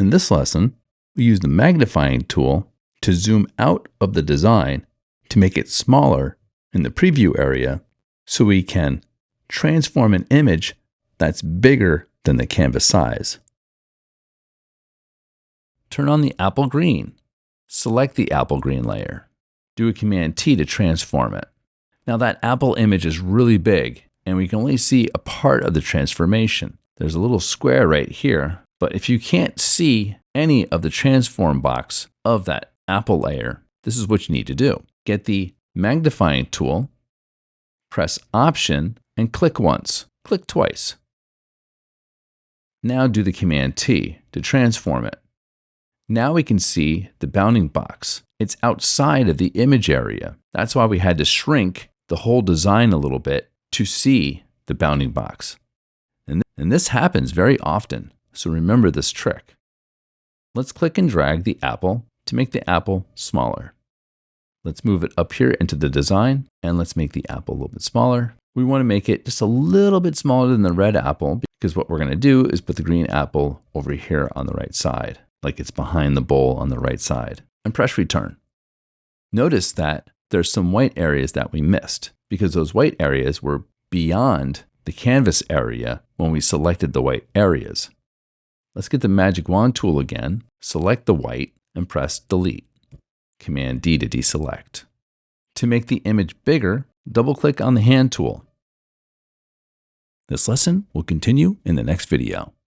In this lesson, we use the magnifying tool to zoom out of the design to make it smaller in the preview area so we can transform an image that's bigger than the canvas size. Turn on the apple green. Select the apple green layer. Do a Command T to transform it. Now that apple image is really big and we can only see a part of the transformation. There's a little square right here, but if you can't see any of the transform box of that apple layer, this is what you need to do. Get the magnifying tool, press Option, and click once. Click twice. Now do the Command T to transform it. Now we can see the bounding box. It's outside of the image area. That's why we had to shrink the whole design a little bit to see the bounding box. And this happens very often, so remember this trick. Let's click and drag the apple to make the apple smaller. Let's move it up here into the design, and let's make the apple a little bit smaller. We want to make it just a little bit smaller than the red apple, because what we're going to do is put the green apple over here on the right side, like it's behind the bowl on the right side, and press Return. Notice that there's some white areas that we missed, because those white areas were beyond the canvas area when we selected the white areas. Let's get the magic wand tool again, select the white, and press Delete. Command D to deselect. To make the image bigger, double-click on the hand tool. This lesson will continue in the next video.